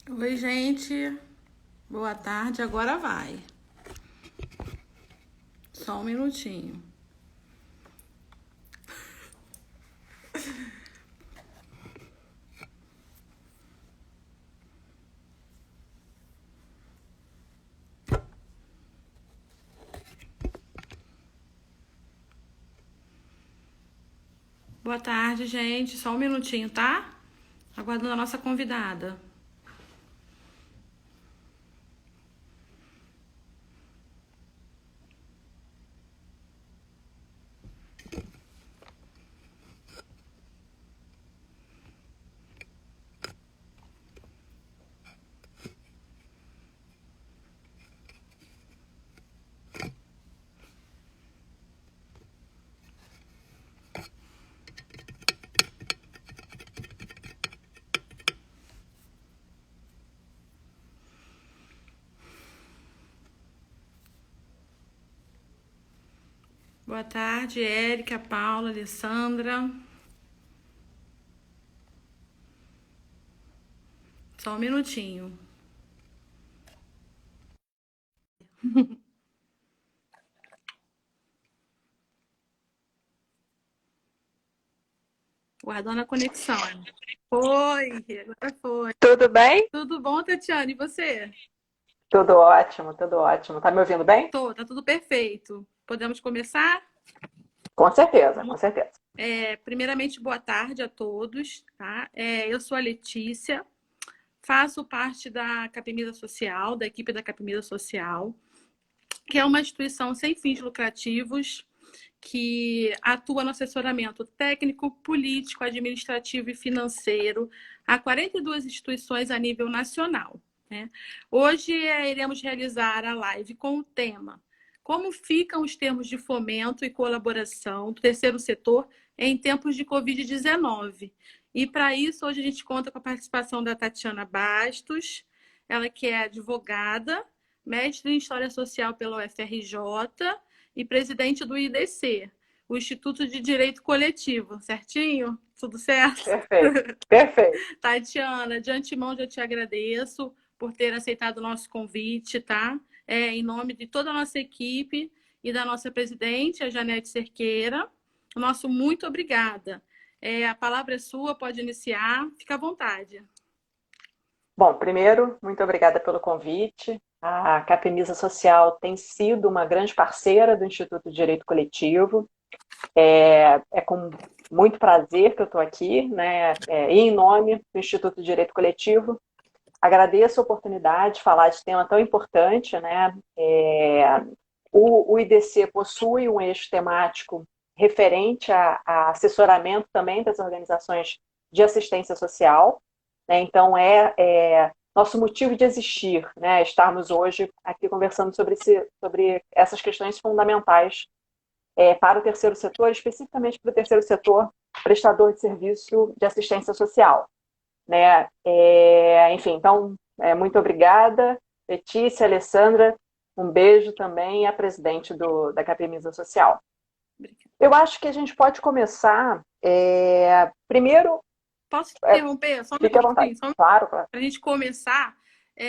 Oi, gente. Boa tarde. Agora vai. Só um minutinho. Boa tarde, gente. Só um minutinho, tá? Aguardando a nossa convidada. Boa tarde, Érica, Paula, Alessandra. Só um minutinho. Guardando a conexão. Foi, agora foi. Tudo bem? Tudo bom, Tatiana? E você? Tudo ótimo, tudo ótimo. Tá me ouvindo bem? Tá tudo perfeito. Podemos começar? Com certeza, com certeza. Primeiramente, boa tarde a todos, tá? Eu sou a Letícia, faço parte da Capemisa Social, da equipe da Capemisa Social, que é uma instituição sem fins lucrativos que atua no assessoramento técnico, político, administrativo e financeiro a 42 instituições a nível nacional, né? Hoje iremos realizar a live com o tema Como ficam os termos de fomento e colaboração do terceiro setor em tempos de Covid-19. E para isso, hoje a gente conta com a participação da Tatiana Bastos, ela que é advogada, mestre em História Social pela UFRJ e presidente do IDC, o Instituto de Direito Coletivo, certinho? Tudo certo? Perfeito, perfeito. Tatiana, de antemão já te agradeço por ter aceitado o nosso convite, tá? Em nome de toda a nossa equipe e da nossa presidente, a Janete Cerqueira, nosso muito obrigada. A palavra é sua, pode iniciar, fica à vontade. Bom, primeiro, muito obrigada pelo convite. A Capemisa Social tem sido uma grande parceira do Instituto de Direito Coletivo. É com muito prazer que eu estou aqui, né? E em nome do Instituto de Direito Coletivo, agradeço a oportunidade de falar de tema tão importante, né? O IDC possui um eixo temático referente a assessoramento também das organizações de assistência social, né? Então, nosso motivo de existir, né? Estarmos hoje aqui conversando sobre essas questões fundamentais para o terceiro setor, especificamente para o terceiro setor prestador de serviço de assistência social, né? Enfim, então, muito obrigada, Letícia, Alessandra, um beijo também à presidente da Capemisa Social. Obrigada. Eu acho que a gente pode começar, primeiro, Posso te interromper? Só um fique à vontade. minutinho, só Claro, claro. para a gente começar.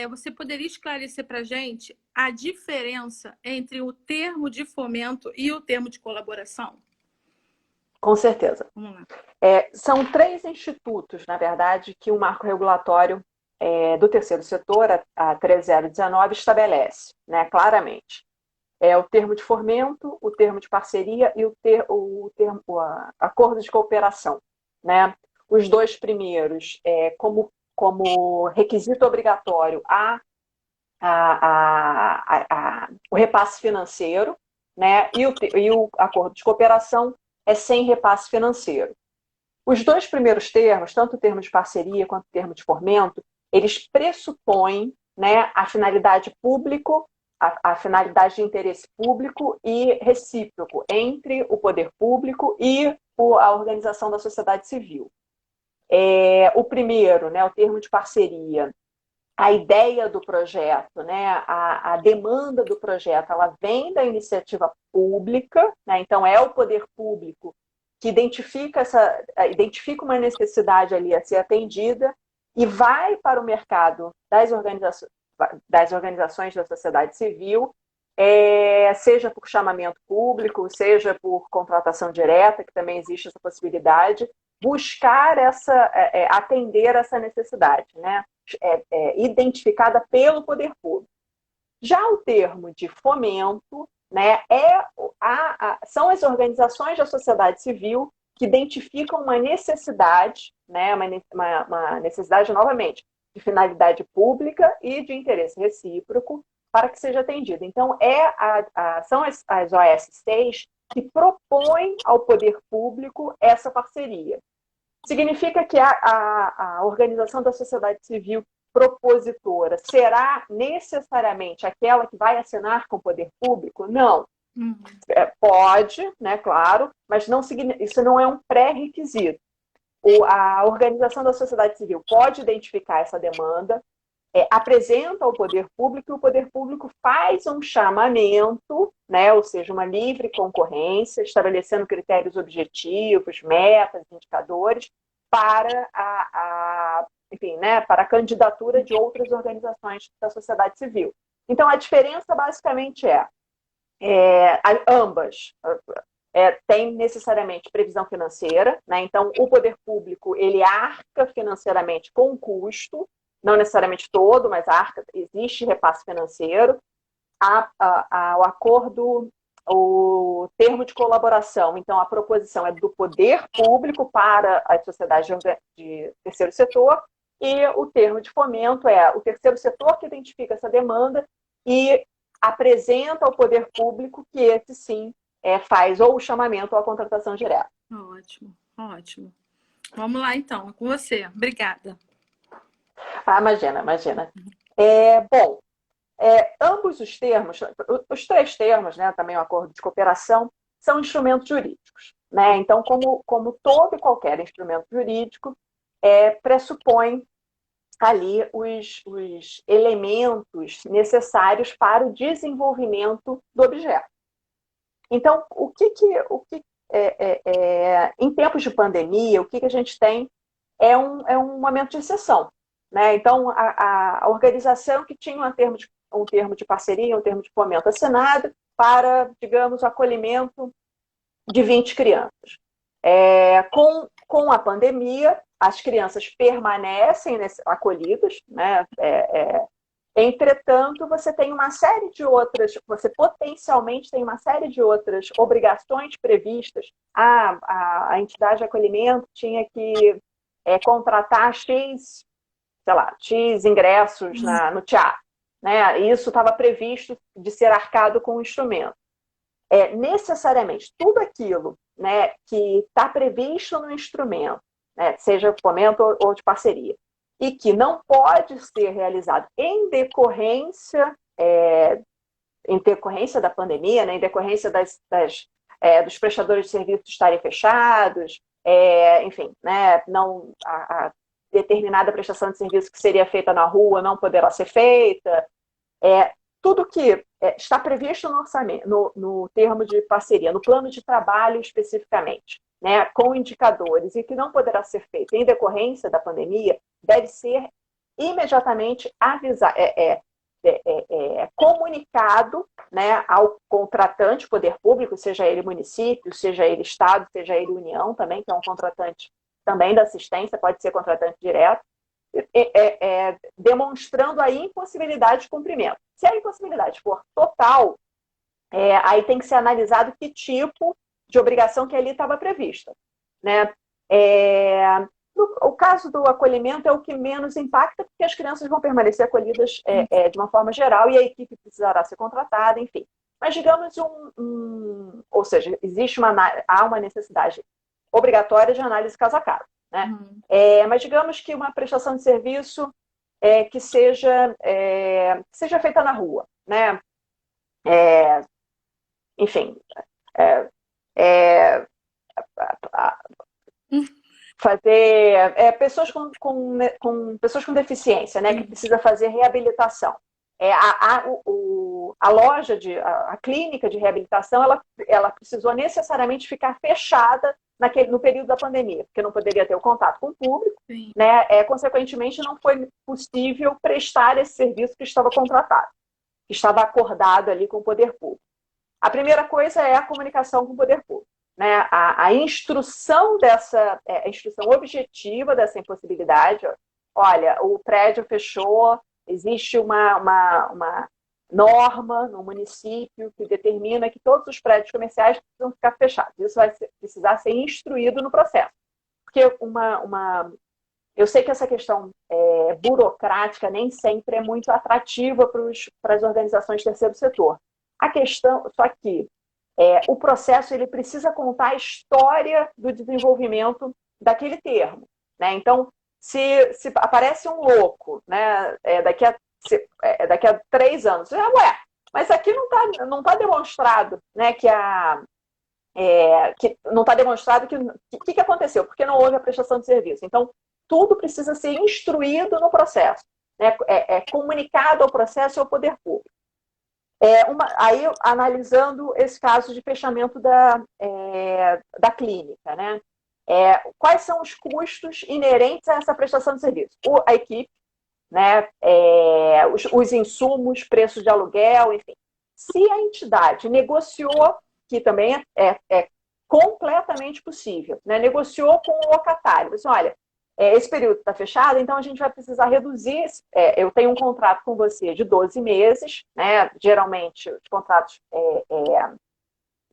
Você poderia esclarecer para a gente a diferença entre o termo de fomento e o termo de colaboração? Com certeza. Vamos lá. São três institutos, na verdade, que o marco regulatório do terceiro setor, a 3019, estabelece, né, claramente. O termo de fomento, o termo de parceria e o acordo de cooperação, né? Os dois primeiros, como requisito obrigatório, o repasse financeiro, né? E o acordo de cooperação é sem repasse financeiro. Os dois primeiros termos, tanto o termo de parceria quanto o termo de fomento, eles pressupõem, né, a finalidade público, a finalidade de interesse público e recíproco entre o poder público e a organização da sociedade civil. O primeiro, né, o termo de parceria, a ideia do projeto, né, a demanda do projeto, ela vem da iniciativa pública, né, então é o poder público que identifica uma necessidade ali a ser atendida e vai para o mercado das organizações da sociedade civil, seja por chamamento público, seja por contratação direta, que também existe essa possibilidade, buscar atender essa necessidade, né? Identificada pelo poder público. Já o termo de fomento, né, são as organizações da sociedade civil que identificam uma necessidade, né, uma necessidade, novamente, de finalidade pública e de interesse recíproco para que seja atendida. Então, são as OS6 que propõem ao poder público essa parceria. Significa que a organização da sociedade civil propositora será necessariamente aquela que vai assinar com o poder público? Não. Pode, né, claro, mas isso não é um pré-requisito. A organização da sociedade civil pode identificar essa demanda, apresenta ao poder público e o poder público faz um chamamento, né, ou seja, uma livre concorrência, estabelecendo critérios objetivos, metas, indicadores, para enfim, né, para a candidatura de outras organizações da sociedade civil. Então, a diferença basicamente ambas têm necessariamente previsão financeira, né? Então, o poder público ele arca financeiramente com o custo, não necessariamente todo, mas arca, existe repasse financeiro. O acordo, o termo de colaboração, então a proposição é do poder público para as sociedades de terceiro setor, e o termo de fomento é o terceiro setor que identifica essa demanda e apresenta ao poder público que esse sim faz ou o chamamento ou a contratação direta. Ótimo, ótimo. Vamos lá então, é com você. Obrigada. Imagina. Bom, ambos os termos, os três termos, né, também o acordo de cooperação, são instrumentos jurídicos, né? Então, como todo e qualquer instrumento jurídico, pressupõe ali os elementos necessários para o desenvolvimento do objeto. Então, em tempos de pandemia, o que a gente tem é um momento de exceção, né? Então, a organização que tinha um termo de parceria, um termo de fomento assinado para, digamos, o acolhimento de 20 crianças. Com a pandemia, as crianças permanecem acolhidas, né? Entretanto, você potencialmente tem uma série de outras obrigações previstas. A entidade de acolhimento tinha que contratar X ingressos no teatro, né? Isso estava previsto de ser arcado com o instrumento. Necessariamente, tudo aquilo, né, que está previsto no instrumento, né, seja fomento ou de parceria, e que não pode ser realizado em decorrência da pandemia, né, em decorrência dos prestadores de serviços estarem fechados, enfim, né, a determinada prestação de serviço que seria feita na rua não poderá ser feita. Tudo que está previsto no orçamento, no termo de parceria, no plano de trabalho especificamente, né, com indicadores, e que não poderá ser feito em decorrência da pandemia, deve ser imediatamente comunicado, né, ao contratante, poder público, seja ele município, seja ele Estado, seja ele União também, que é um contratante também da assistência, pode ser contratante direto, demonstrando a impossibilidade de cumprimento. Se a impossibilidade for total, aí tem que ser analisado que tipo de obrigação que ali estava prevista, né? O caso do acolhimento é o que menos impacta, porque as crianças vão permanecer acolhidas de uma forma geral e a equipe precisará ser contratada, enfim. Mas digamos ou seja, há uma necessidade obrigatória de análise caso a caso, né? Mas digamos que uma prestação de serviço que seja feita na rua, né? Enfim, fazer pessoas com pessoas com deficiência, né, que precisa fazer reabilitação. A loja, a clínica de reabilitação, ela precisou necessariamente ficar fechada no período da pandemia, porque não poderia ter o contato com o público, né? Consequentemente, não foi possível prestar esse serviço que estava contratado, que estava acordado ali com o poder público. A primeira coisa é a comunicação com o poder público, né? A instrução a instrução objetiva dessa impossibilidade. Olha, o prédio fechou, existe uma norma no município que determina que todos os prédios comerciais precisam ficar fechados. Isso vai precisar ser instruído no processo. Porque eu sei que essa questão burocrática nem sempre é muito atrativa para as organizações do terceiro setor. A questão, só que o processo ele precisa contar a história do desenvolvimento daquele termo, né? Então, se aparece um louco, né, daqui a 3 anos, mas aqui não tá demonstrado, né, que não está demonstrado que aconteceu, porque não houve a prestação de serviço. Então, tudo precisa ser instruído no processo, né, comunicado ao processo e ao poder público. Aí, analisando esse caso de fechamento da clínica, né? Quais são os custos inerentes a essa prestação de serviço? A equipe, né? Os insumos, preços de aluguel, enfim. Se a entidade negociou, que também é completamente possível, né? Negociou com o locatário, disse, olha, esse período está fechado, então a gente vai precisar reduzir. Eu tenho um contrato com você de 12 meses, né? Geralmente, os contratos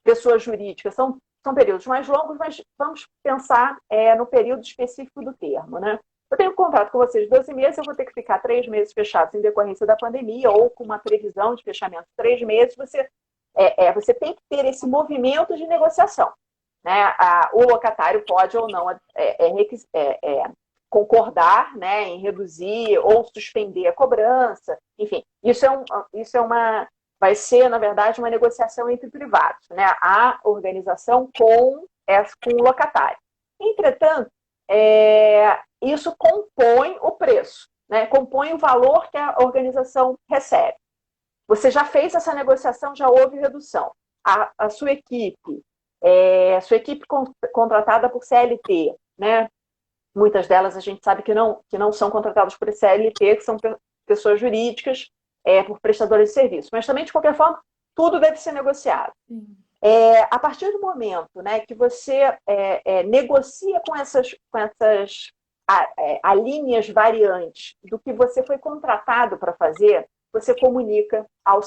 pessoas jurídicas são períodos mais longos, mas vamos pensar no período específico do termo, né? Eu tenho um contrato com você de 12 meses, eu vou ter que ficar 3 meses fechados em decorrência da pandemia, ou com uma previsão de fechamento de 3 meses, você tem que ter esse movimento de negociação, né? O locatário pode ou não concordar, né, em reduzir ou suspender a cobrança, enfim, vai ser, na verdade, uma negociação entre privados, né? A organização com o locatário. Entretanto, isso compõe o preço, né? Compõe o valor que a organização recebe. Você já fez essa negociação, já houve redução. A sua equipe, contratada por CLT, né? Muitas delas a gente sabe que não são contratadas por CLT, que são pessoas jurídicas, por prestadores de serviço. Mas também, de qualquer forma, tudo deve ser negociado. A partir do momento, né, que você negocia com essas linhas variantes do que você foi contratado para fazer, você comunica ao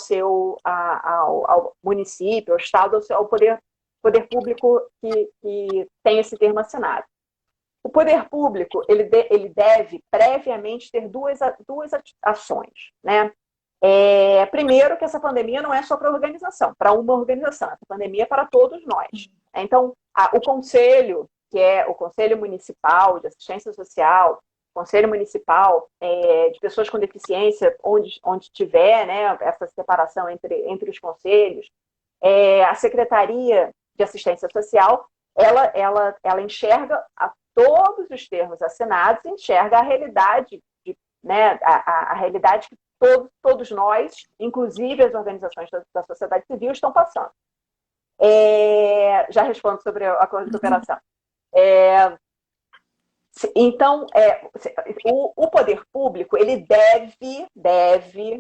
município, ao Estado, ao poder público que tem esse termo assinado. O poder público ele deve previamente ter duas ações, né? Primeiro, que essa pandemia não é só para uma organização, essa pandemia é para todos nós. Então, o conselho, que é o Conselho Municipal de Assistência Social, Conselho Municipal de Pessoas com Deficiência, onde tiver, né, essa separação entre os conselhos, a Secretaria de Assistência Social, ela enxerga todos os termos assinados, enxerga a realidade, né, a realidade que todos nós, inclusive as organizações da sociedade civil, estão passando. Já respondo sobre o acordo de cooperação. Então, o poder público, ele deve,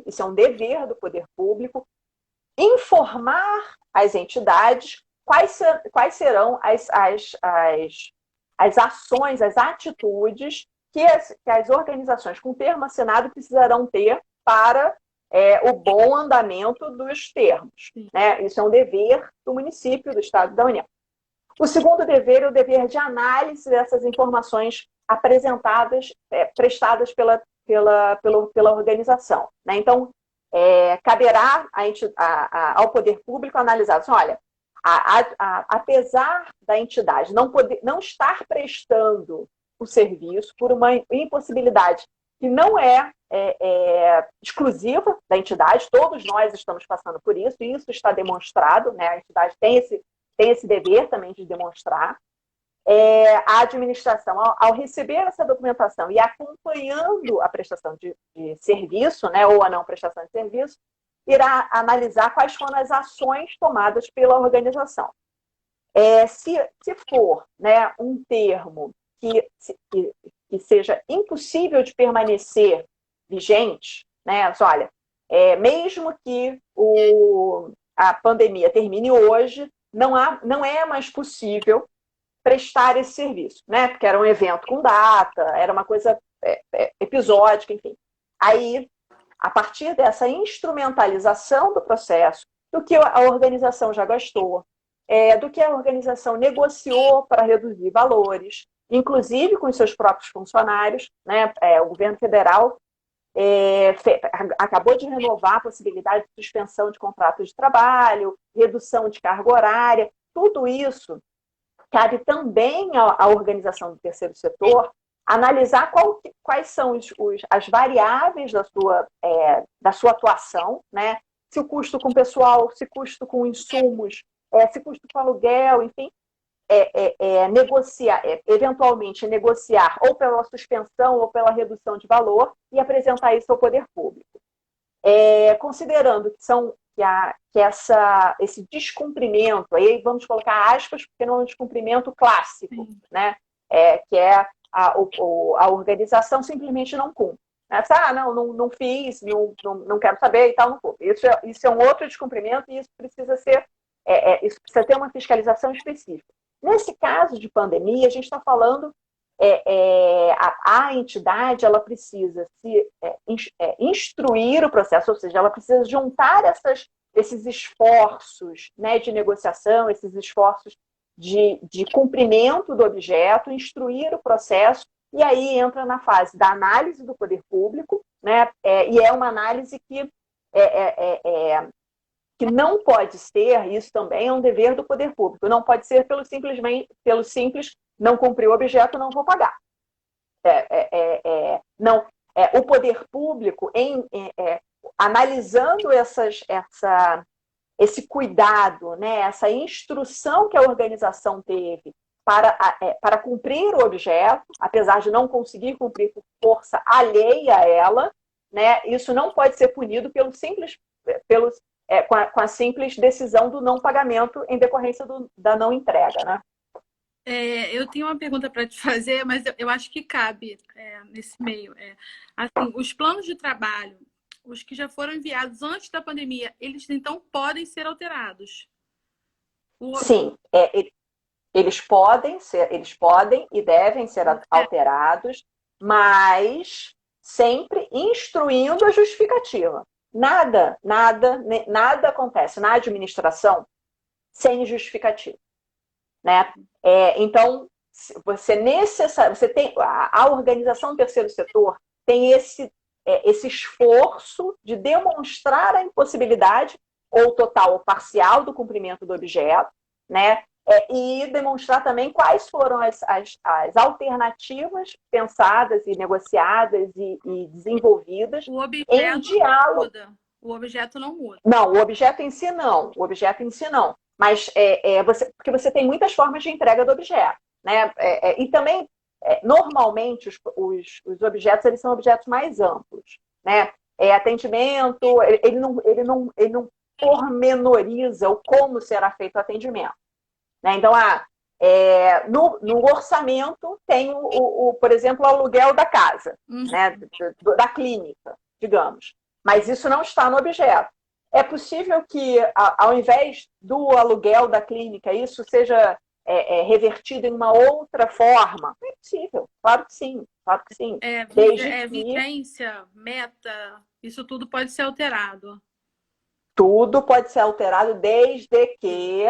isso é um dever do poder público, informar as entidades quais serão as ações, as atitudes que as organizações com termo assinado precisarão ter para o bom andamento dos termos, né? Isso é um dever do município, do Estado e da União. O segundo dever é o dever de análise dessas informações apresentadas, prestadas pela organização, né? Então, caberá ao poder público analisar, assim, olha, apesar da entidade não estar prestando o serviço por uma impossibilidade que não é exclusiva da entidade, todos nós estamos passando por isso, e isso está demonstrado, né? A entidade tem esse dever também de demonstrar. a administração, ao receber essa documentação e acompanhando a prestação de serviço, né, ou a não prestação de serviço, irá analisar quais foram as ações tomadas pela organização. Se for, né, um termo que seja impossível de permanecer vigente, né, olha, mesmo que a pandemia termine hoje, não é mais possível prestar esse serviço, né? Porque era um evento com data, era uma coisa episódica, enfim. Aí, a partir dessa instrumentalização do processo, do que a organização já gastou, do que a organização negociou para reduzir valores, inclusive com os seus próprios funcionários, né? O governo federal acabou de renovar a possibilidade de suspensão de contrato de trabalho, redução de carga horária, tudo isso cabe também à organização do terceiro setor analisar quais são as variáveis da sua atuação, né? Se o custo com pessoal, se custo com insumos, se custo com aluguel, enfim, eventualmente negociar ou pela suspensão ou pela redução de valor e apresentar isso ao poder público. Considerando que esse descumprimento, aí vamos colocar aspas, porque não é um descumprimento clássico, né? Que a organização simplesmente não cumpre. Não fiz, não quero saber e tal, não cumpre. Isso é um outro descumprimento e isso precisa ter uma fiscalização específica. Nesse caso de pandemia, a gente está falando a entidade ela precisa instruir o processo, ou seja, ela precisa juntar esses esforços, né, de negociação, esses esforços de cumprimento do objeto, instruir o processo, e aí entra na fase da análise do poder público, né, e é uma análise que não pode ser, isso também é um dever do poder público, não pode ser pelo simples não cumprir o objeto, não vou pagar. O poder público, analisando esse cuidado, né, essa instrução que a organização teve para cumprir o objeto, apesar de não conseguir cumprir por força alheia a ela, né, isso não pode ser punido com a simples decisão do não pagamento em decorrência da não entrega, né? Eu tenho uma pergunta para te fazer, mas eu acho que cabe nesse meio. Assim, os planos de trabalho, os que já foram enviados antes da pandemia, eles então podem ser alterados? Sim, eles podem e devem ser alterados, mas sempre instruindo a justificativa. Nada acontece na administração sem justificativa, né? Então, você tem a organização do terceiro setor tem esse esforço de demonstrar a impossibilidade ou total ou parcial do cumprimento do objeto, né? E demonstrar também quais foram as alternativas pensadas e negociadas e desenvolvidas em diálogo. O objeto não muda. Não, o objeto em si não. Mas porque você tem muitas formas de entrega do objeto, né? E também, normalmente, os objetos eles são objetos mais amplos, né? Atendimento, ele não pormenoriza o como será feito o atendimento. Né? Então, no orçamento tem, por exemplo, o aluguel da casa, né? Da clínica, digamos. Mas isso não está no objeto. É possível que, ao invés do aluguel da clínica, isso seja revertido em uma outra forma? É possível, claro que sim. Vigência, meta, isso tudo pode ser alterado. Tudo pode ser alterado desde que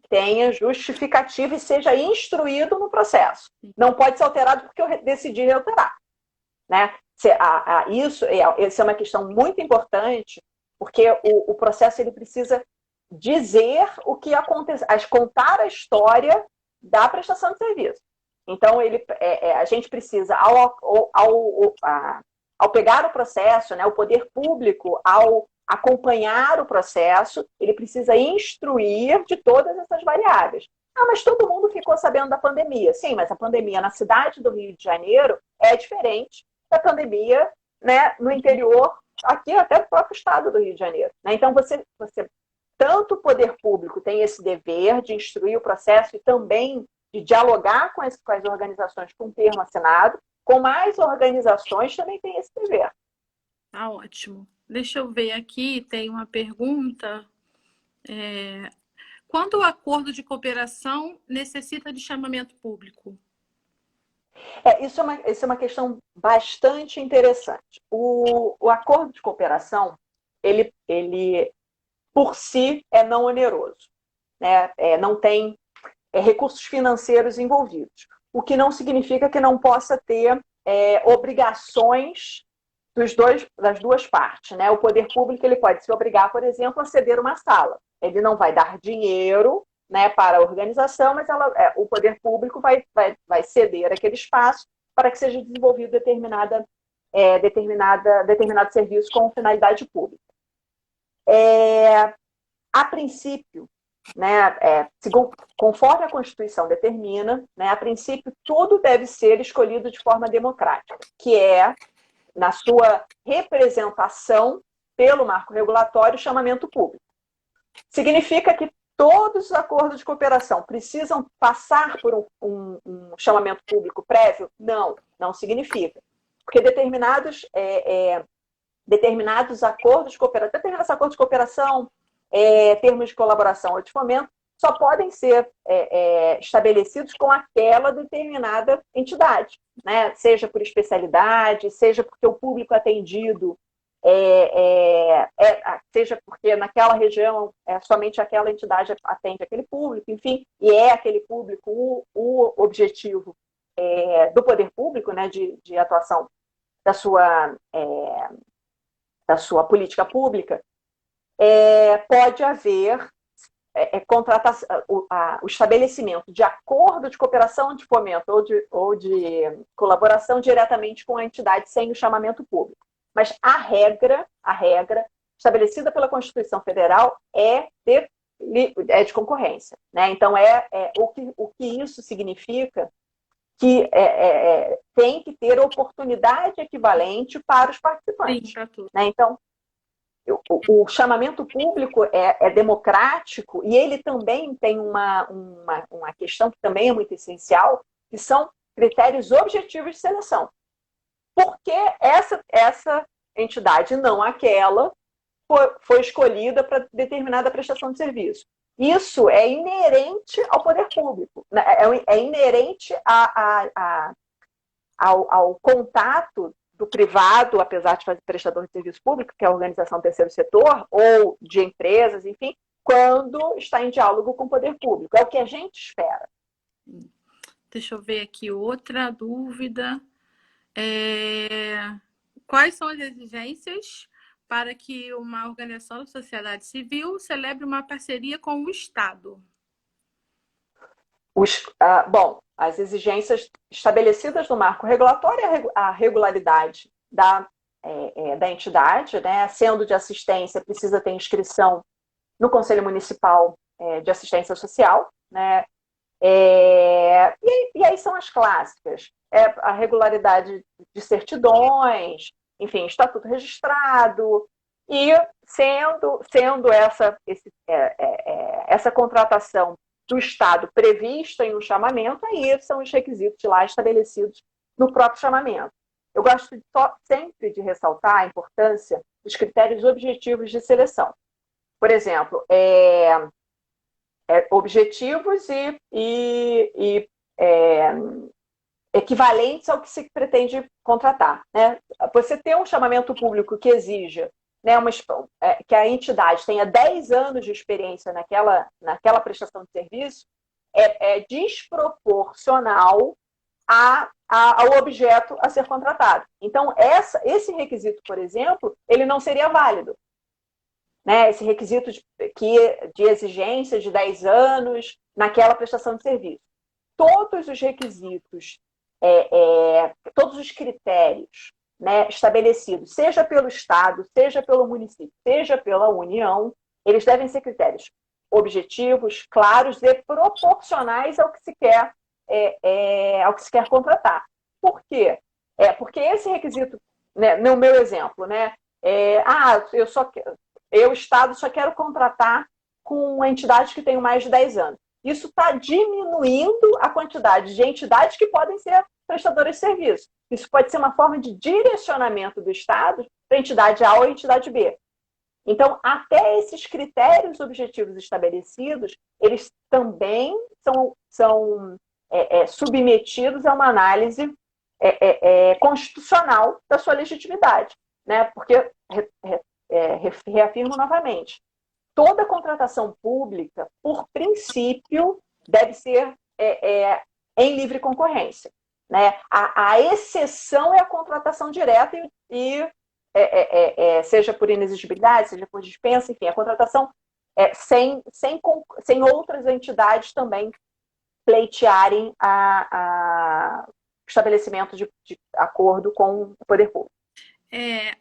tenha justificativa e seja instruído no processo. Não pode ser alterado porque eu decidi alterar. Né? Isso é uma questão muito importante, porque o processo ele precisa dizer o que aconteceu, contar a história da prestação de serviço. Então, a gente precisa, ao pegar o processo, né, o poder público, ao acompanhar o processo, ele precisa instruir de todas essas variáveis. Ah, mas todo mundo ficou sabendo da pandemia. Sim, mas a pandemia na cidade do Rio de Janeiro é diferente da pandemia, né, no interior, aqui até no próprio estado do Rio de Janeiro. Né? Então, tanto o poder público tem esse dever de instruir o processo e também de dialogar com as organizações com termo assinado, com mais organizações também tem esse dever. Tá ótimo. Deixa eu ver aqui, tem uma pergunta. Quando o acordo de cooperação necessita de chamamento público? Isso é uma questão bastante interessante. O acordo de cooperação, ele por si é não oneroso, né? Não tem recursos financeiros envolvidos, o que não significa que não possa ter obrigações das duas partes. Né? O poder público ele pode se obrigar, por exemplo, a ceder uma sala. Ele não vai dar dinheiro, né, para a organização, mas o poder público vai ceder aquele espaço para que seja desenvolvido determinado serviço com finalidade pública. A princípio, né, conforme a Constituição determina, né, a princípio tudo deve ser escolhido de forma democrática, que é, na sua representação pelo marco regulatório, chamamento público. Significa que todos os acordos de cooperação precisam passar por um chamamento público prévio? Não significa. Porque determinados acordos de cooperação, termos de colaboração ou de fomento, só podem ser estabelecidos com aquela determinada entidade, né? Seja por especialidade, seja porque o público atendido, seja porque naquela região somente aquela entidade atende aquele público, enfim, e aquele público o objetivo do poder público, né, de atuação da sua política pública, pode haver o estabelecimento de acordo de cooperação, de fomento ou de colaboração diretamente com a entidade sem o chamamento público. Mas a regra estabelecida pela Constituição Federal é de concorrência. Né? Então, o que isso significa que tem que ter oportunidade equivalente para os participantes. Sim, para tudo. Né? Então, o chamamento público é democrático e ele também tem uma questão que também é muito essencial, que são critérios objetivos de seleção. Porque essa entidade, não aquela, foi escolhida para determinada prestação de serviço. Isso é inerente ao poder público, é inerente ao contato do privado, apesar de fazer prestador de serviço público, que é a organização do terceiro setor, ou de empresas, enfim, quando está em diálogo com o poder público. É o que a gente espera. Deixa eu ver aqui outra dúvida. Quais são as exigências para que uma organização da sociedade civil celebre uma parceria com o Estado? Bom, as exigências estabelecidas no marco regulatório, a regularidade da entidade, né? Sendo de assistência, precisa ter inscrição no Conselho Municipal de Assistência Social, né? E aí são as clássicas. A regularidade de certidões, enfim, estatuto registrado, e sendo essa contratação do Estado prevista em um chamamento, aí são os requisitos lá estabelecidos no próprio chamamento. Eu gosto sempre de ressaltar a importância dos critérios objetivos de seleção. Por exemplo, objetivos e equivalentes ao que se pretende contratar. Né? Você ter um chamamento público que exija, né, que a entidade tenha 10 anos de experiência naquela prestação de serviço é desproporcional ao objeto a ser contratado. Então, esse requisito, por exemplo, ele não seria válido. Né? Esse requisito de exigência de 10 anos naquela prestação de serviço. Todos os requisitos, todos os critérios, né, estabelecidos, seja pelo Estado, seja pelo município, seja pela União, eles devem ser critérios objetivos, claros e proporcionais ao que se quer, ao que se quer contratar. Por quê? Porque esse requisito, né, no meu exemplo, né, eu, Estado, só quero contratar com uma entidade que tem mais de 10 anos. Isso está diminuindo a quantidade de entidades que podem ser prestadoras de serviço. Isso pode ser uma forma de direcionamento do Estado para entidade A ou entidade B. Então, até esses critérios objetivos estabelecidos, eles também são submetidos a uma análise constitucional da sua legitimidade, né? Porque, reafirmo novamente, toda contratação pública, por princípio, deve ser em livre concorrência, né? A exceção é a contratação direta seja por inexigibilidade, seja por dispensa, enfim, a contratação sem outras entidades também pleitearem o estabelecimento de acordo com o poder público.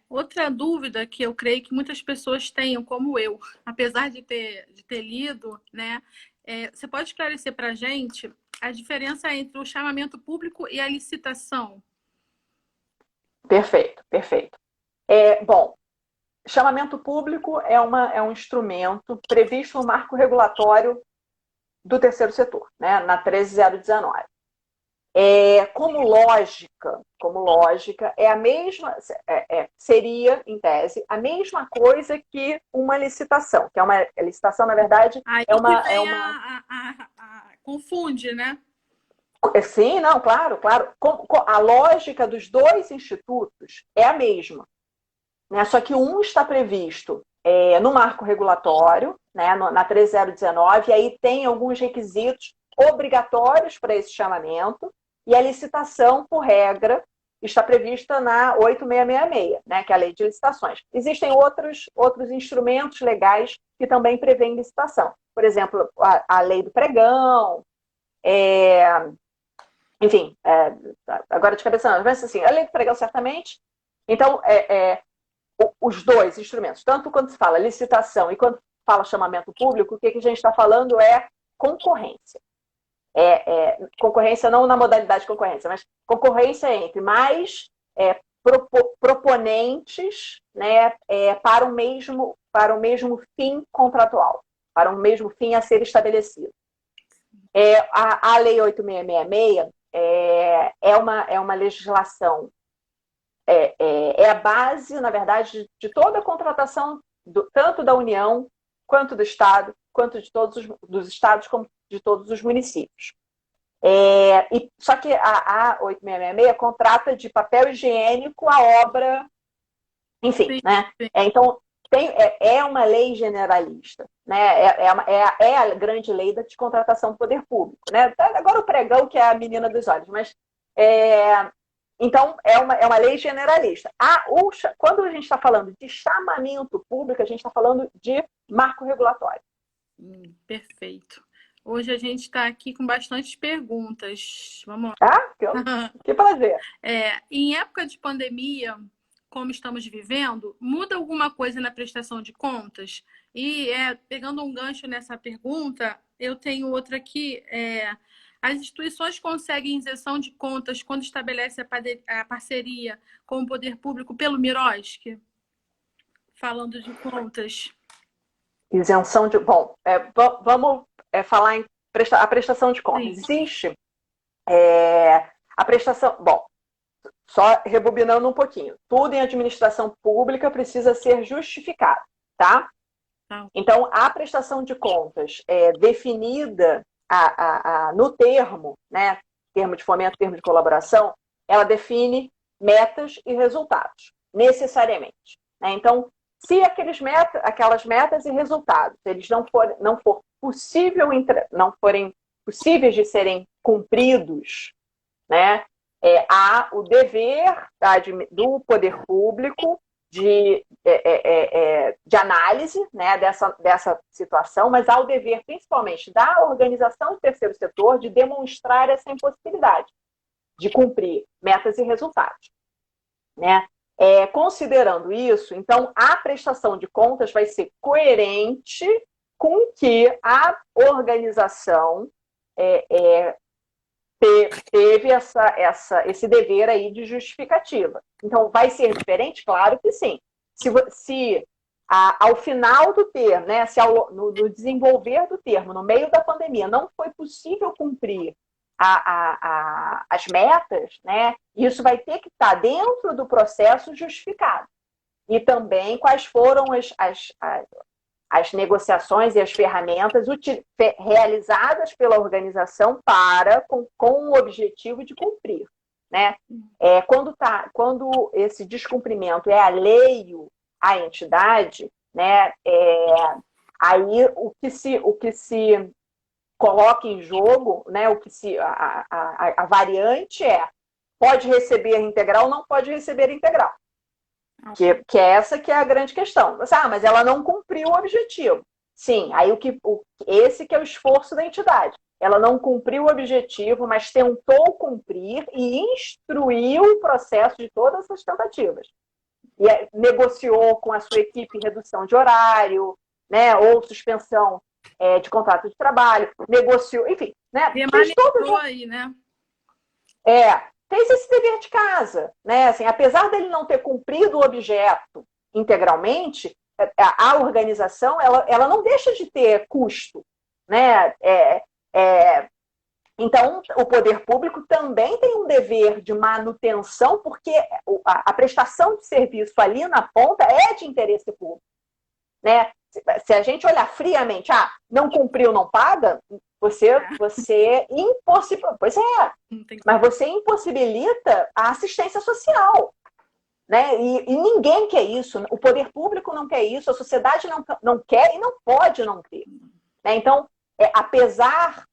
Outra dúvida que eu creio que muitas pessoas tenham, como eu, apesar de ter lido, né? Você pode esclarecer para a gente a diferença entre o chamamento público e a licitação? Perfeito, perfeito. Bom, chamamento público é um instrumento previsto no marco regulatório do terceiro setor, né, na 13019. Como lógica, é a mesma, seria, em tese, a mesma coisa que uma licitação, que a licitação, na verdade, aí confunde, né? Sim, não, claro. A lógica dos dois institutos é a mesma, né? Só que um está previsto no marco regulatório, né, na 13019, e aí tem alguns requisitos obrigatórios para esse chamamento, e a licitação, por regra, está prevista na 8666, né, que é a Lei de Licitações. Existem outros instrumentos legais que também prevêem licitação. Por exemplo, a Lei do Pregão, enfim, agora de cabeça não, mas assim, a Lei do Pregão certamente. Então, os dois instrumentos, tanto quando se fala licitação e quando fala chamamento público, o que a gente está falando é concorrência. Concorrência não na modalidade de concorrência, mas concorrência entre mais proponentes, né, para o mesmo fim contratual, para o mesmo fim a ser estabelecido. A Lei 8666 é uma legislação, é a base, na verdade, de toda a contratação, tanto da União, quanto do Estado, quanto de todos dos estados, como de todos os municípios. Só que a 8666 contrata de papel higiênico a obra, enfim, sim, né? Sim. Então, é uma lei generalista, né? É a grande lei de contratação do poder público, né? Agora o pregão, que é a menina dos olhos, mas então é uma lei generalista. Quando a gente está falando de chamamento público, a gente está falando de marco regulatório. Perfeito. Hoje a gente está aqui com bastantes perguntas. Vamos lá. Que prazer. Em época de pandemia, como estamos vivendo, muda alguma coisa na prestação de contas? E pegando um gancho nessa pergunta, eu tenho outra aqui. As instituições conseguem isenção de contas quando estabelece a parceria com o poder público pelo MIROSC? Falando de contas. Isenção de... Bom, vamos falar em a prestação de contas. Sim. Existe a prestação... Bom, só rebobinando um pouquinho. Tudo em administração pública precisa ser justificado, tá? Então, a prestação de contas definida no termo, né? Termo de fomento, termo de colaboração, ela define metas e resultados, necessariamente, né? Então, se aquelas metas e resultados eles não forem possíveis de serem cumpridos, né, há o dever do poder público de análise, né, dessa situação, mas há o dever, principalmente, da organização do terceiro setor de demonstrar essa impossibilidade de cumprir metas e resultados, né? Considerando isso, então, a prestação de contas vai ser coerente com que a organização teve esse dever aí de justificativa. Então, vai ser diferente? Claro que sim. Se ao final do termo, né, se no desenvolver do termo, no meio da pandemia, não foi possível cumprir as metas, né, isso vai ter que estar dentro do processo justificado. E também quais foram as negociações e as ferramentas realizadas pela organização com o objetivo de cumprir. Né? Quando esse descumprimento é alheio à entidade, né, aí o que se coloca em jogo, né, a variante pode receber integral ou não pode receber integral. Que é essa que é a grande questão. Mas ela não cumpriu o objetivo. Sim, aí esse que é o esforço da entidade. Ela não cumpriu o objetivo, mas tentou cumprir e instruiu o processo de todas as tentativas. E negociou com a sua equipe redução de horário, né, ou suspensão de contrato de trabalho, negociou, enfim. Né, fez todo aí, né? Fez esse dever de casa, né? Assim, apesar dele não ter cumprido o objeto integralmente, a organização ela não deixa de ter custo, né? Então, o poder público também tem um dever de manutenção, porque a prestação de serviço ali na ponta é de interesse público, né? Se a gente olhar friamente, não cumpriu, não paga, você impossibilita, mas você impossibilita a assistência social, né? E ninguém quer isso, o poder público não quer isso, a sociedade não quer e não pode não ter. Né? Então, apesar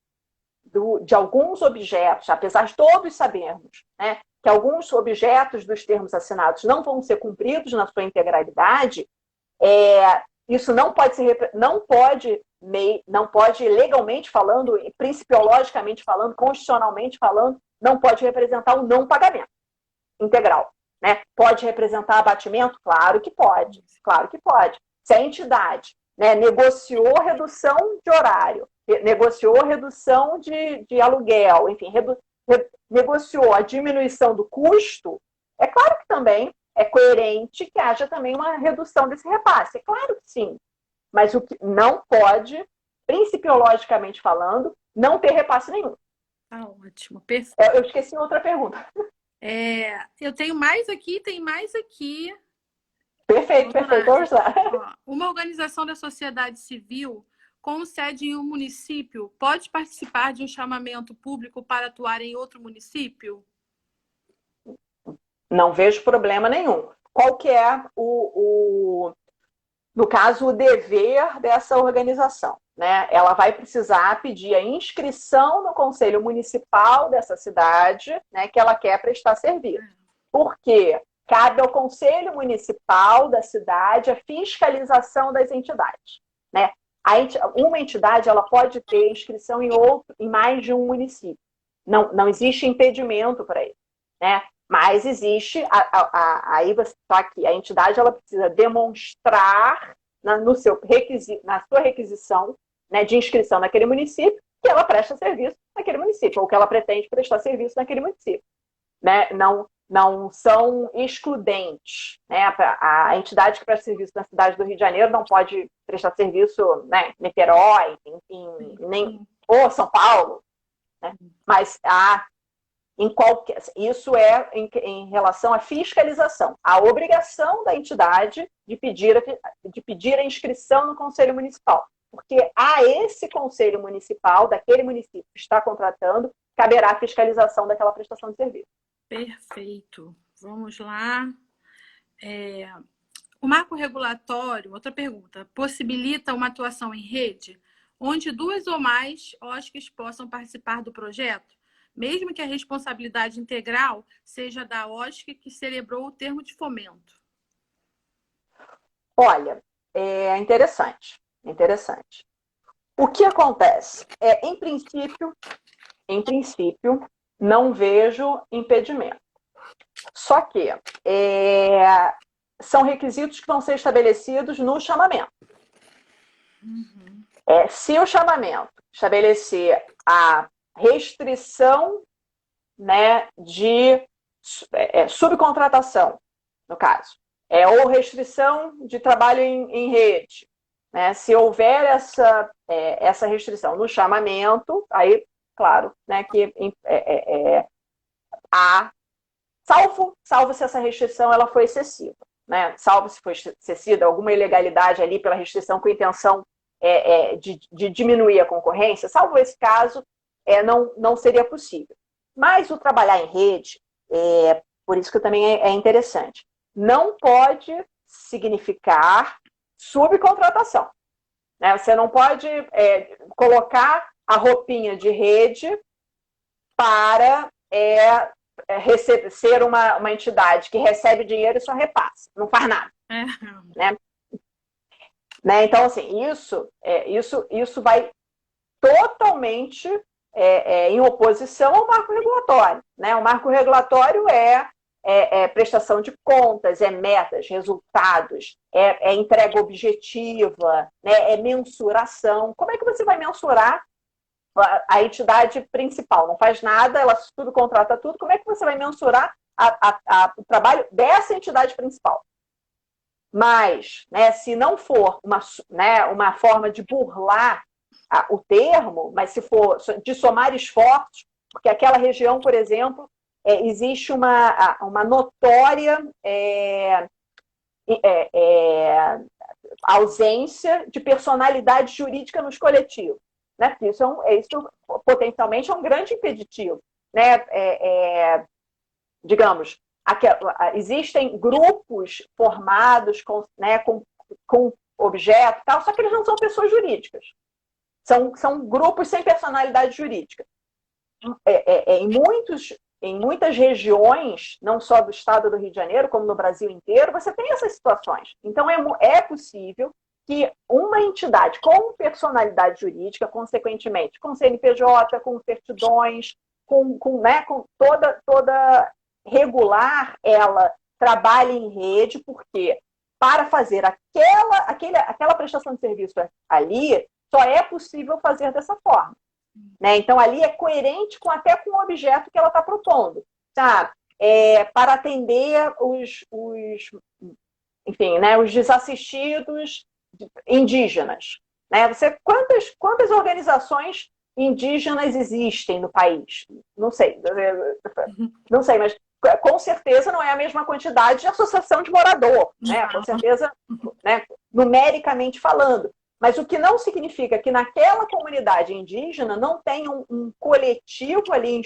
de alguns objetos, apesar de todos sabermos, né, que alguns objetos dos termos assinados não vão ser cumpridos na sua integralidade, isso não pode legalmente falando, principiologicamente falando, constitucionalmente falando, não pode representar um não pagamento integral. Né? Pode representar abatimento? Claro que pode. Claro que pode. Se a entidade, né, negociou redução de horário, negociou redução de aluguel, enfim, negociou a diminuição do custo, é claro que também é coerente que haja também uma redução desse repasse. É claro que sim. Mas o que não pode, principiologicamente falando, não ter repasse nenhum. Ótimo, perfeito. Eu esqueci outra pergunta. Eu tenho mais aqui, tem mais aqui. Perfeito, vamos lá. Uma organização da sociedade civil com sede em um município pode participar de um chamamento público para atuar em outro município? Não vejo problema nenhum. Qual que é no caso, o dever dessa organização? Né? Ela vai precisar pedir a inscrição no Conselho Municipal dessa cidade, né, que ela quer prestar serviço. Por quê? Cabe ao Conselho Municipal da cidade a fiscalização das entidades. Né? Uma entidade ela pode ter inscrição em mais de um município. Não existe impedimento para isso. Né? Mas existe, aí você está aqui, a entidade ela precisa demonstrar na sua requisição, né, de inscrição naquele município que ela presta serviço naquele município, ou que ela pretende prestar serviço naquele município. Né? Não são excludentes. Né? A entidade que presta serviço na cidade do Rio de Janeiro não pode prestar serviço, né, em Niterói, ou São Paulo. Né? Mas isso é em relação à fiscalização, a obrigação da entidade de pedir a inscrição no Conselho Municipal, porque a esse Conselho Municipal, daquele município que está contratando, caberá a fiscalização daquela prestação de serviço. Perfeito. Vamos lá. O marco regulatório, outra pergunta, possibilita uma atuação em rede, onde 2 ou mais OSCs possam participar do projeto? Mesmo que a responsabilidade integral seja da OSC que celebrou o termo de fomento. Olha, é interessante. O que acontece? Em princípio, não vejo impedimento. Só que são requisitos que vão ser estabelecidos no chamamento. Se o chamamento estabelecer a restrição, né, de subcontratação, no caso, ou restrição de trabalho em rede, né, se houver essa restrição no chamamento, aí, claro, né, que salvo se essa restrição ela foi excessiva, né, salvo se foi excessiva alguma ilegalidade ali pela restrição com intenção de diminuir a concorrência, salvo esse caso, não seria possível. Mas o trabalhar em rede, por isso que também é interessante, não pode significar subcontratação. Né? Você não pode colocar a roupinha de rede para ser uma entidade que recebe dinheiro e só repassa, não faz nada. Né? Então, assim, isso vai totalmente em oposição ao marco regulatório. Né? O marco regulatório é prestação de contas, metas, resultados, entrega objetiva, né? É mensuração. Como é que você vai mensurar a entidade principal? Não faz nada, ela subcontrata tudo. Como é que você vai mensurar o trabalho dessa entidade principal? Mas, né, se não for uma forma de burlar o termo, mas se for de somar esforços, porque aquela região, por exemplo, existe uma notória ausência de personalidade jurídica nos coletivos. Né? Isso potencialmente é um grande impeditivo. Né? Digamos, existem grupos formados com objeto, tal, só que eles não são pessoas jurídicas. São grupos sem personalidade jurídica. Em muitas regiões, não só do estado do Rio de Janeiro, como no Brasil inteiro, você tem essas situações. Então, é possível que uma entidade com personalidade jurídica, consequentemente, com CNPJ, com certidões, com toda regular, ela trabalhe em rede, porque para fazer aquela prestação de serviço ali, só é possível fazer dessa forma. Né? Então, ali é coerente até com o objeto que ela está propondo. Sabe? Para atender enfim, né, os desassistidos indígenas. Né? Quantas organizações indígenas existem no país? Não sei, mas com certeza não é a mesma quantidade de associação de morador, né? Com certeza, né, numericamente falando. Mas o que não significa que naquela comunidade indígena não tem um coletivo ali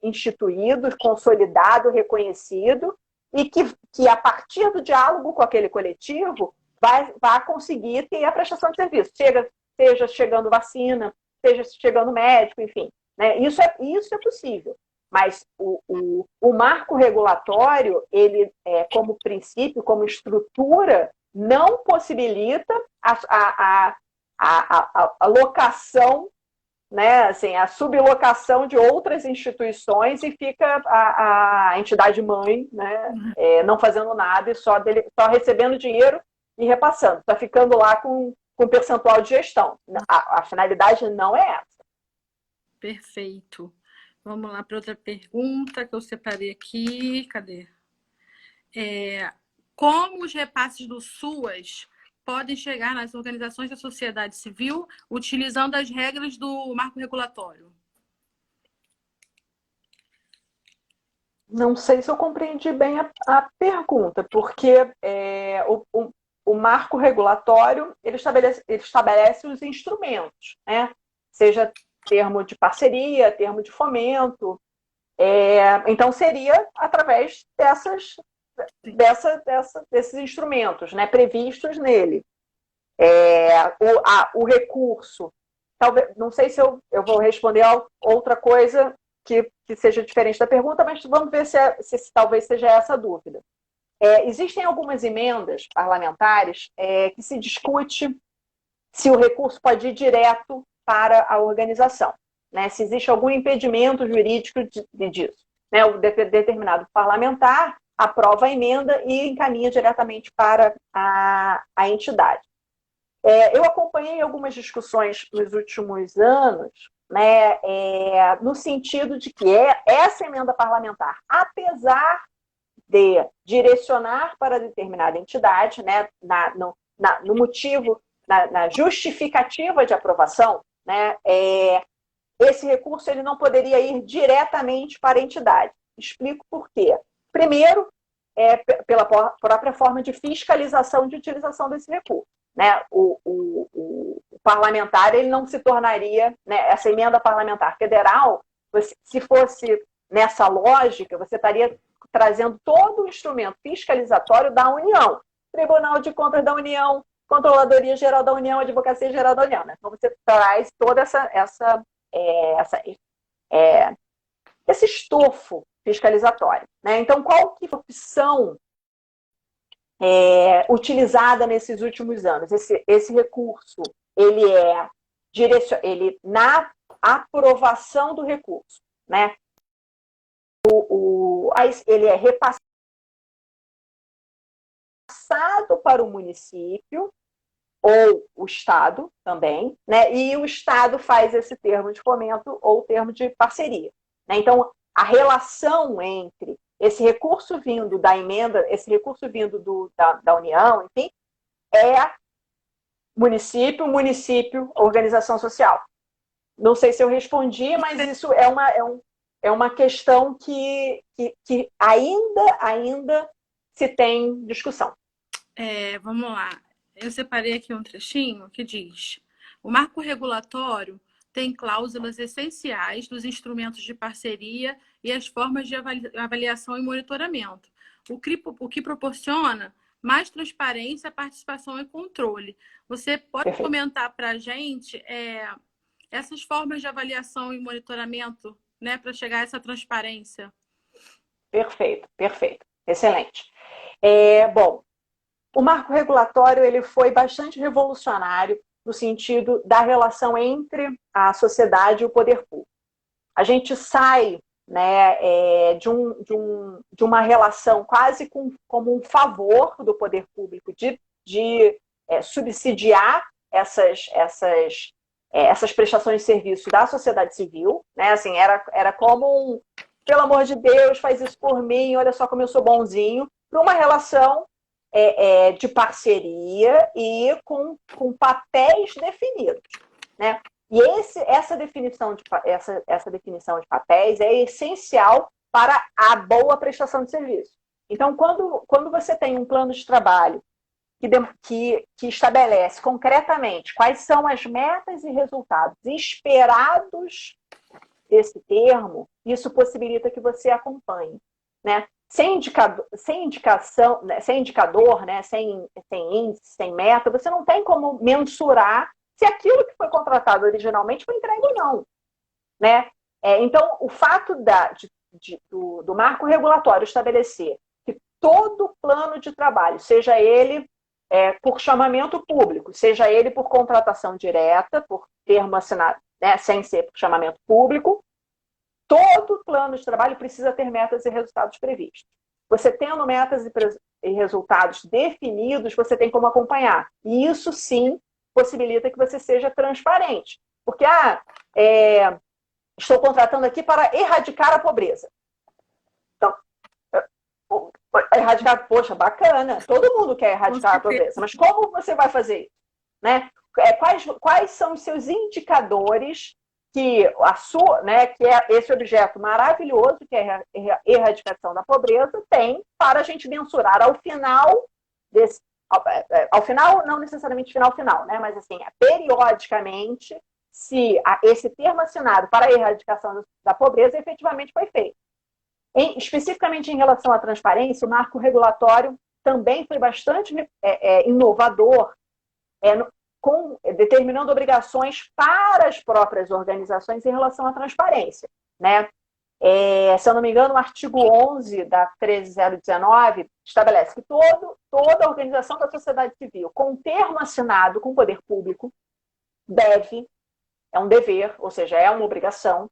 instituído, consolidado, reconhecido, e que a partir do diálogo com aquele coletivo vai conseguir ter a prestação de serviço. Seja chegando vacina, seja chegando médico, enfim. Né? Isso é possível. Mas o marco regulatório, ele, como princípio, como estrutura, não possibilita a locação, né, assim, a sublocação de outras instituições e fica a entidade mãe, né, não fazendo nada e só recebendo dinheiro e repassando. Está ficando lá com percentual de gestão. A finalidade não é essa. Perfeito. Vamos lá para outra pergunta que eu separei aqui. Cadê? Como os repasses do SUAS podem chegar nas organizações da sociedade civil utilizando as regras do marco regulatório? Não sei se eu compreendi bem a pergunta, porque o marco regulatório ele estabelece os instrumentos, né? Seja termo de parceria, termo de fomento. Então, seria através desses instrumentos, né, previstos nele. O recurso, talvez, não sei se eu vou responder a outra coisa que seja diferente da pergunta, mas vamos ver se talvez seja essa a dúvida. Existem algumas emendas parlamentares que se discute se o recurso pode ir direto para a organização, né? Se existe algum impedimento jurídico disso. Né? O determinado parlamentar aprova a emenda e encaminha diretamente para a entidade. Eu acompanhei algumas discussões nos últimos anos, né, no sentido de que essa emenda parlamentar, apesar de direcionar para determinada entidade, né, no motivo, na justificativa de aprovação, né, esse recurso ele não poderia ir diretamente para a entidade. Explico por quê. Primeiro, pela própria forma de fiscalização de utilização desse recurso. Né? O parlamentar ele não se tornaria, né, essa emenda parlamentar federal, se fosse nessa lógica, você estaria trazendo todo o instrumento fiscalizatório da União. Tribunal de Contas da União, Controladoria Geral da União, Advocacia Geral da União. Né? Então você traz toda esse estofo fiscalizatório. Né? Então, qual que é a opção utilizada nesses últimos anos? Esse recurso, ele na aprovação do recurso, né? Ele é repassado para o município ou o Estado também, né? E o Estado faz esse termo de fomento ou termo de parceria. Né? Então, a relação entre esse recurso vindo da emenda, esse recurso vindo da União, enfim, é município, organização social. Não sei se eu respondi, mas isso é uma questão que ainda se tem discussão. Vamos lá. Eu separei aqui um trechinho que diz: o marco regulatório tem cláusulas essenciais dos instrumentos de parceria e as formas de avaliação e monitoramento, o que proporciona mais transparência, participação e controle. Você pode comentar para a gente essas formas de avaliação e monitoramento, né, para chegar a essa transparência? Perfeito. Excelente. Bom, o marco regulatório ele foi bastante revolucionário no sentido da relação entre a sociedade e o poder público. A gente sai, né, de uma relação quase como um favor do poder público de subsidiar essas prestações de serviço da sociedade civil, né? Assim, era como pelo amor de Deus, faz isso por mim, olha só como eu sou bonzinho, para uma relação de parceria e com papéis definidos, né? E essa definição de papéis é essencial para a boa prestação de serviço. Então, quando você tem um plano de trabalho que estabelece concretamente quais são as metas e resultados esperados desse termo, isso possibilita que você acompanhe, né? Sem indicação, né? Sem indicador, né? Sem índice, sem meta, você não tem como mensurar se aquilo que foi contratado originalmente foi entregue ou não, né? Então, o fato do marco regulatório estabelecer que todo plano de trabalho, seja ele por chamamento público, seja ele por contratação direta, por termo assinado, né, sem ser por chamamento público, todo plano de trabalho precisa ter metas e resultados previstos. Você tendo metas e resultados definidos, você tem como acompanhar. E isso, sim, possibilita que você seja transparente. Porque, estou contratando aqui para erradicar a pobreza. Então, erradicar, poxa, bacana, todo mundo quer erradicar a pobreza, mas como você vai fazer isso? Né? Quais são os seus indicadores que que é esse objeto maravilhoso, que é a erradicação da pobreza, tem para a gente mensurar ao final não necessariamente final, né? Mas assim, periodicamente, se esse termo assinado para a erradicação da pobreza efetivamente foi feito. Especificamente em relação à transparência, o marco regulatório também foi bastante inovador, determinando obrigações para as próprias organizações em relação à transparência, né? Se eu não me engano, o artigo 11 da 13019 estabelece que toda organização da sociedade civil com termo assinado com o poder público é um dever, ou seja, é uma obrigação,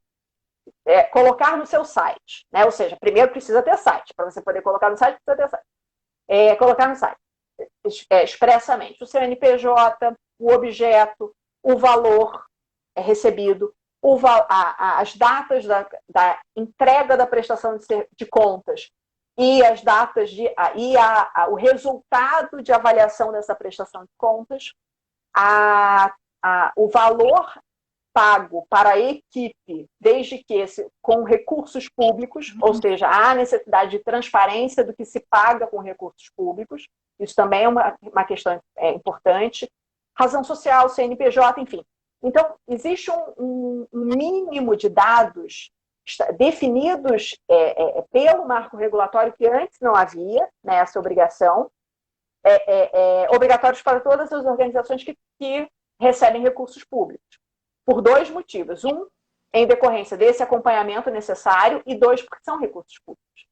colocar no seu site, né? Ou seja, primeiro precisa ter site, para você poder colocar no site, precisa ter site. Colocar no site, expressamente, o seu CNPJ, o objeto, o valor recebido, as datas da entrega da prestação de contas e as datas o resultado de avaliação dessa prestação de contas, o valor pago para a equipe, desde que com recursos públicos, ou seja, há necessidade de transparência do que se paga com recursos públicos, isso também é uma questão importante, razão social, CNPJ, enfim. Então, existe um mínimo de dados definidos pelo marco regulatório que antes não havia, né, essa obrigação, obrigatórios para todas as organizações que recebem recursos públicos, por dois motivos. Um, em decorrência desse acompanhamento necessário, e dois, porque são recursos públicos,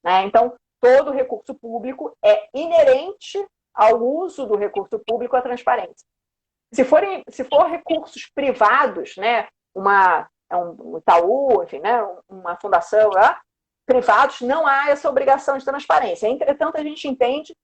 né? Então, todo recurso público é inerente ao uso do recurso público à transparência. Se for recursos privados, né, um Itaú, enfim, né, uma fundação, privados, não há essa obrigação de transparência. Entretanto, a gente entende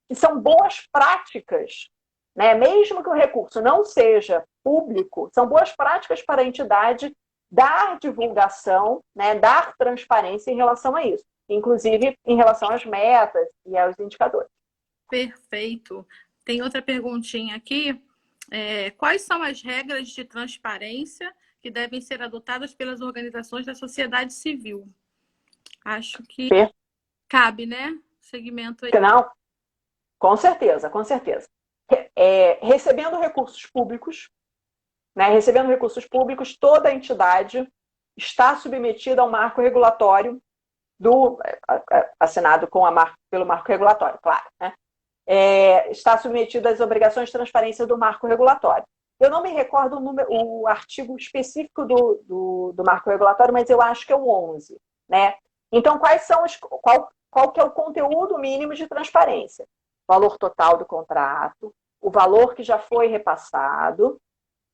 que são boas práticas, né, mesmo que o recurso não seja público, são boas práticas para a entidade dar divulgação, né, dar transparência em relação a isso, inclusive em relação às metas e aos indicadores. Perfeito. Tem outra perguntinha aqui. Quais são as regras de transparência que devem ser adotadas pelas organizações da sociedade civil? Acho que cabe, né? Segmento aí. Não, com certeza, com certeza. Recebendo recursos públicos, né? Recebendo recursos públicos, toda a entidade está submetida ao marco regulatório assinado pelo marco regulatório, claro, né? Está submetida às obrigações de transparência do marco regulatório. Eu não me recordo o artigo específico do marco regulatório, mas eu acho que é o 11, né? Então, qual que é o conteúdo mínimo de transparência? Valor total do contrato, o valor que já foi repassado,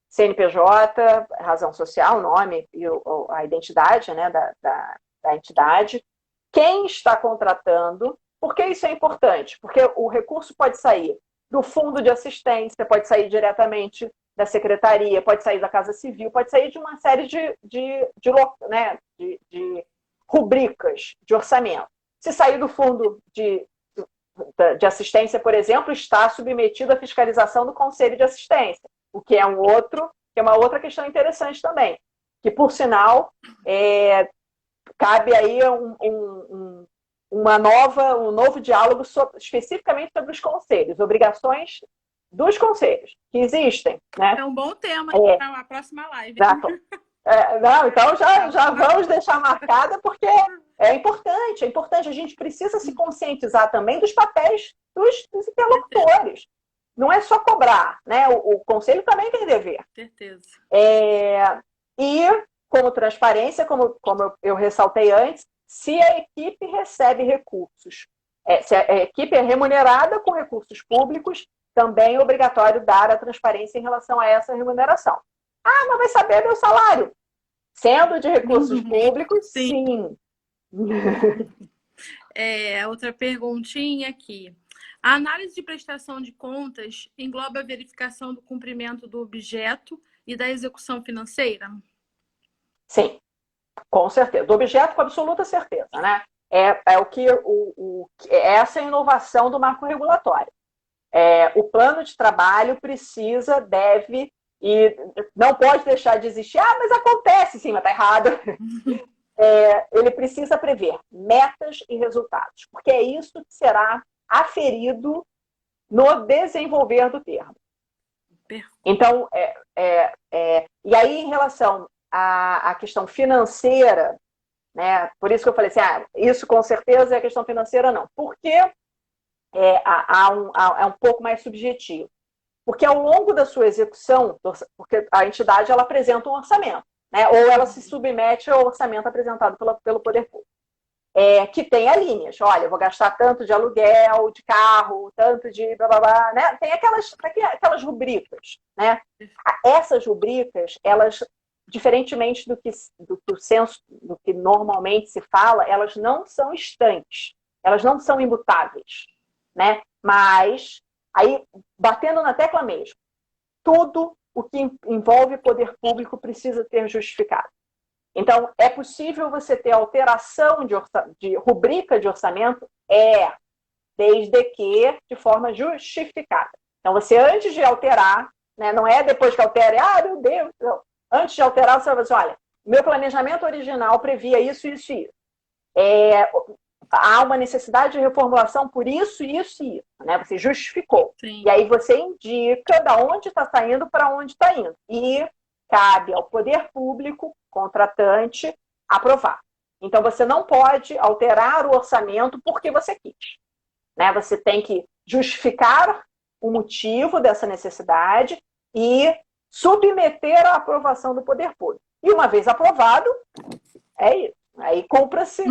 CNPJ, razão social, o nome e a identidade, né, da entidade, quem está contratando. Por que isso é importante? Porque o recurso pode sair do fundo de assistência, pode sair diretamente da secretaria, pode sair da Casa Civil, pode sair de uma série de rubricas de orçamento. Se sair do fundo de assistência, por exemplo, está submetido à fiscalização do Conselho de Assistência, o que é uma outra questão interessante também, que, por sinal, cabe aí um novo diálogo especificamente sobre os conselhos, obrigações dos conselhos que existem, né? É um bom tema para a próxima live. Então já vamos deixar marcada, porque é importante. A gente precisa se conscientizar também dos papéis dos interlocutores. Não é só cobrar, né? O conselho também tem dever. Certeza. E, como transparência, como eu ressaltei antes, se a equipe recebe recursos, se a equipe é remunerada com recursos públicos, também é obrigatório dar a transparência em relação a essa remuneração. Mas vai saber meu salário? Sendo de recursos públicos, sim. Outra perguntinha aqui. A análise de prestação de contas engloba a verificação do cumprimento do objeto e da execução financeira? Sim. Com certeza. Do objeto, com absoluta certeza, né? Essa é a inovação do marco regulatório. O plano de trabalho deve e não pode deixar de existir. Mas acontece, sim, mas está errado. Ele precisa prever metas e resultados, porque é isso que será aferido no desenvolver do termo. Então, e aí, em relação à questão financeira, né, por isso que eu falei assim, isso com certeza é a questão financeira, não. Porque é um pouco mais subjetivo. Porque ao longo da sua execução, porque a entidade ela apresenta um orçamento, né, ou ela se submete ao orçamento apresentado pelo Poder Público, que tem linhas. Olha, eu vou gastar tanto de aluguel, de carro, tanto de blá, blá, blá, né? Tem aquelas rubricas, né? Essas rubricas, elas, diferentemente do que normalmente se fala, elas não são estanques, elas não são imutáveis, né? Mas, aí, batendo na tecla mesmo, tudo o que envolve poder público precisa ter justificado. Então, é possível você ter alteração de rubrica de orçamento? Desde que de forma justificada. Então, você antes de alterar, né, não é depois que altera, meu Deus, não. Antes de alterar, você vai dizer, olha, meu planejamento original previa isso, isso e isso. Há uma necessidade de reformulação por isso, isso e isso. Né? Você justificou. Sim. E aí você indica de onde está saindo para onde está indo. E cabe ao poder público, contratante, aprovar. Então, você não pode alterar o orçamento porque você quis. Né? Você tem que justificar o motivo dessa necessidade e submeter à aprovação do poder público. E uma vez aprovado, é isso. Aí cumpra-se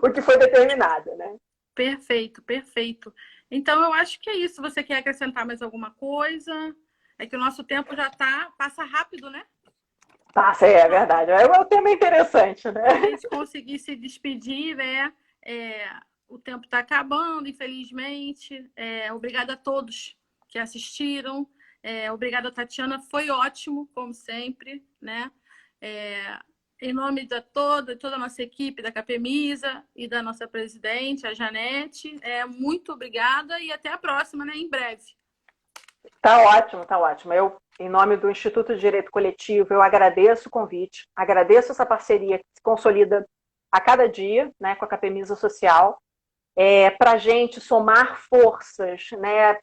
o que foi determinado. Né? Perfeito, perfeito. Então, eu acho que é isso. Você quer acrescentar mais alguma coisa? É que o nosso tempo já passa rápido, né? Passa, é verdade. O tema é interessante, né? A gente conseguir se despedir, né? O tempo está acabando, infelizmente. Obrigada a todos que assistiram. Obrigada, Tatiana. Foi ótimo, como sempre, né? Em nome de toda a nossa equipe da Capemisa e da nossa presidente, a Janete, muito obrigada e até a próxima, né? Em breve. Tá ótimo, tá ótimo. Eu, em nome do Instituto de Direito Coletivo, eu agradeço o convite, agradeço essa parceria que se consolida a cada dia, né, com a Capemisa Social. Para a gente somar forças, né,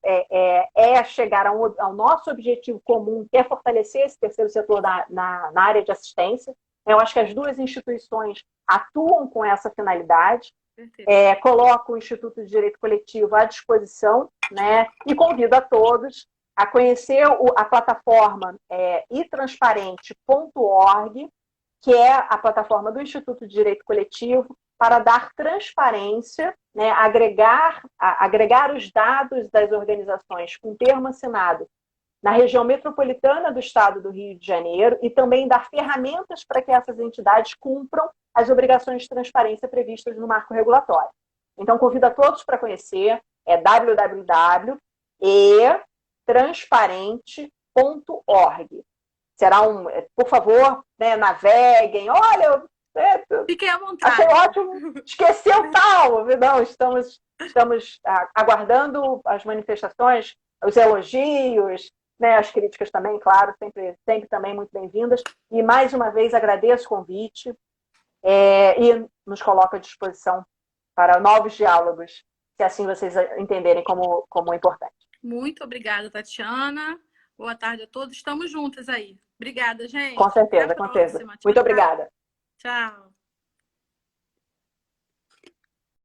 chegar ao nosso objetivo comum, que é fortalecer esse terceiro setor na área de assistência. Eu acho que as duas instituições atuam com essa finalidade. Coloco o Instituto de Direito Coletivo à disposição, né, e convido a todos a conhecer a plataforma itransparente.org, que é a plataforma do Instituto de Direito Coletivo, para dar transparência, né, agregar os dados das organizações com termo assinado na região metropolitana do estado do Rio de Janeiro e também dar ferramentas para que essas entidades cumpram as obrigações de transparência previstas no marco regulatório. Então, convido a todos para conhecer, www.transparente.org. Será por favor, né, naveguem, olha, fiquem à vontade. Achei ótimo, esqueceu tal. Não, estamos aguardando as manifestações, os elogios, né, as críticas também, claro, sempre também muito bem-vindas. E, mais uma vez, agradeço o convite e nos coloco à disposição para novos diálogos, se assim vocês entenderem como importante. Muito obrigada, Tatiana. Boa tarde a todos. Estamos juntas aí. Obrigada, gente. Com certeza, com certeza. Muito obrigada. Tchau.